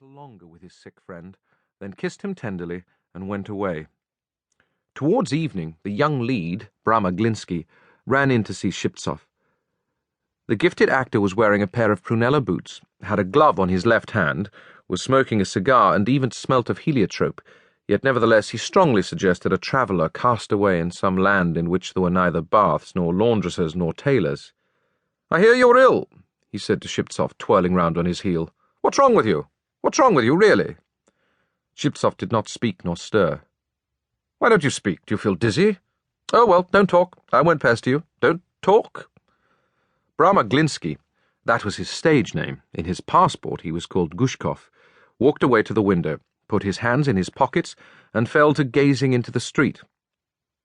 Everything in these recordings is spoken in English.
little longer with his sick friend, then kissed him tenderly and went away. Towards evening, the young lead, Brahma Glinsky, ran in to see Shiptsov. The gifted actor was wearing a pair of prunella boots, had a glove on his left hand, was smoking a cigar, and even smelt of heliotrope, yet nevertheless he strongly suggested a traveller cast away in some land in which there were neither baths nor laundresses nor tailors. "I hear you're ill," he said to Shiptsov, twirling round on his heel. "What's wrong with you? What's wrong with you, really?" Shiptsov did not speak nor stir. "Why don't you speak? Do you feel dizzy?" "Oh, well, don't talk. I won't pester you. Don't talk." Brahma Glinsky, that was his stage name. In his passport he was called Chekhov, walked away to the window, put his hands in his pockets, and fell to gazing into the street.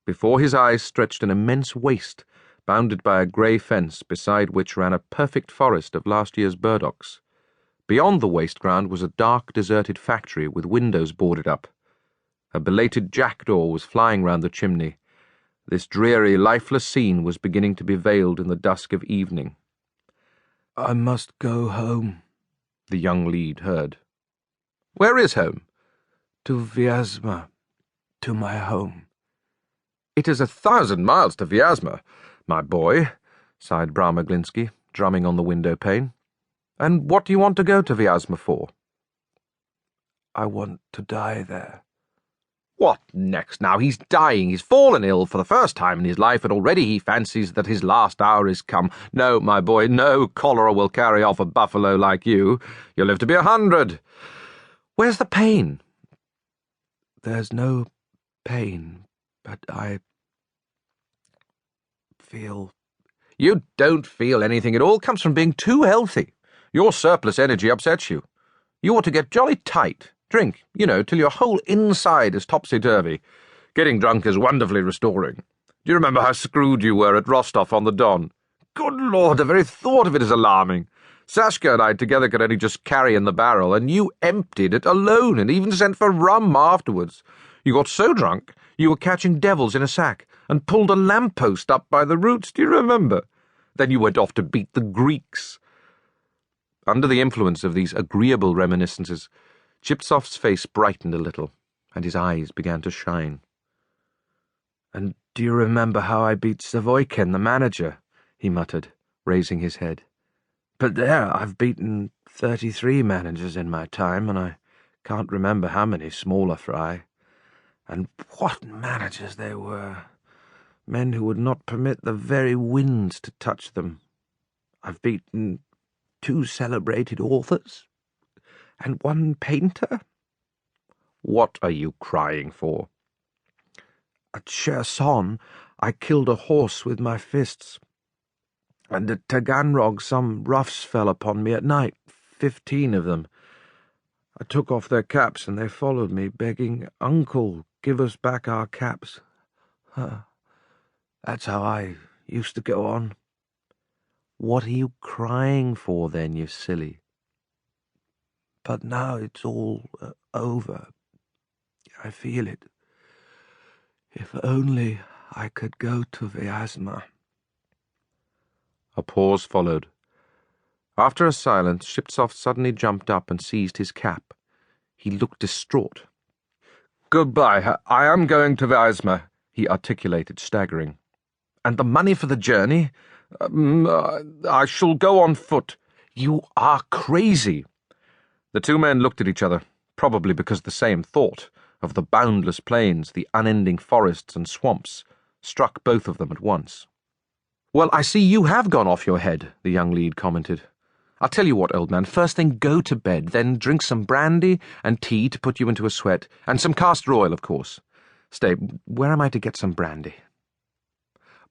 Before his eyes stretched an immense waste, bounded by a grey fence beside which ran a perfect forest of last year's burdocks. Beyond the waste ground was a dark, deserted factory with windows boarded up. A belated jackdaw was flying round the chimney. This dreary, lifeless scene was beginning to be veiled in the dusk of evening. "I must go home," the young lead heard. "Where is home?" "To Vyazma, to my home." "It is 1,000 miles to Vyazma, my boy," sighed Brahma Glinsky, drumming on the window pane. "And what do you want to go to Vyazma for?" "I want to die there." "What next now? He's dying. He's fallen ill for the first time in his life, and already he fancies that his last hour is come. No, my boy, no cholera will carry off a buffalo like you. You'll live to be 100. Where's the pain?" "There's no pain, but I feel..." "You don't feel anything. It all comes from being too healthy. Your surplus energy upsets you. You ought to get jolly tight. Drink, till your whole inside is topsy-turvy. Getting drunk is wonderfully restoring. Do you remember how screwed you were at Rostov-on-the-Don? Good Lord, the very thought of it is alarming. Sashka and I together could only just carry in the barrel, and you emptied it alone and even sent for rum afterwards. You got so drunk you were catching devils in a sack and pulled a lamppost up by the roots, do you remember? Then you went off to beat the Greeks." Under the influence of these agreeable reminiscences, Shiptsov's face brightened a little, and his eyes began to shine. "And do you remember how I beat Savoykin, the manager?" he muttered, raising his head. "But there, I've beaten 33 managers in my time, and I can't remember how many smaller fry. And what managers they were! Men who would not permit the very winds to touch them. I've beaten 2 celebrated authors, and 1 painter." "What are you crying for?" "At Cherson, I killed a horse with my fists. And at Taganrog some roughs fell upon me at night, 15 of them. I took off their caps, and they followed me, begging, 'Uncle, give us back our caps.' That's how I used to go on." "What are you crying for, then, you silly?" "But now it's all over. I feel it. If only I could go to Vyazma." A pause followed. After a silence, Shiptsov suddenly jumped up and seized his cap. He looked distraught. "Goodbye, I am going to Vyazma," he articulated, staggering. "And the money for the journey? I shall go on foot." "You are crazy." The 2 men looked at each other, probably because the same thought, of the boundless plains, the unending forests and swamps, struck both of them at once. "Well, I see you have gone off your head," the young lead commented. "I'll tell you what, old man, first thing go to bed, then drink some brandy and tea to put you into a sweat, and some castor oil, of course. Stay, where am I to get some brandy?"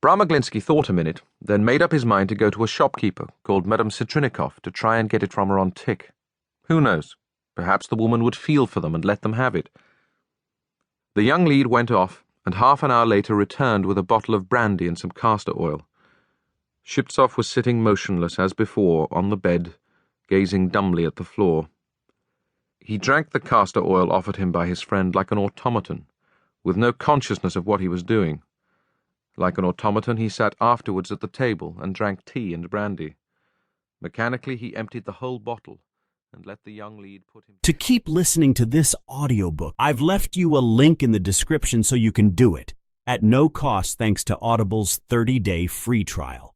Brahma Glinsky thought a minute, then made up his mind to go to a shopkeeper called Madame Citrinikov to try and get it from her on tick. Who knows? Perhaps the woman would feel for them and let them have it. The young lead went off, and half an hour later returned with a bottle of brandy and some castor oil. Shiptsov was sitting motionless as before on the bed, gazing dumbly at the floor. He drank the castor oil offered him by his friend like an automaton, with no consciousness of what he was doing. Like an automaton, he sat afterwards at the table and drank tea and brandy. Mechanically, he emptied the whole bottle and let the young lead put him. To keep listening to this audiobook, I've left you a link in the description so you can do it at no cost thanks to Audible's 30-day free trial.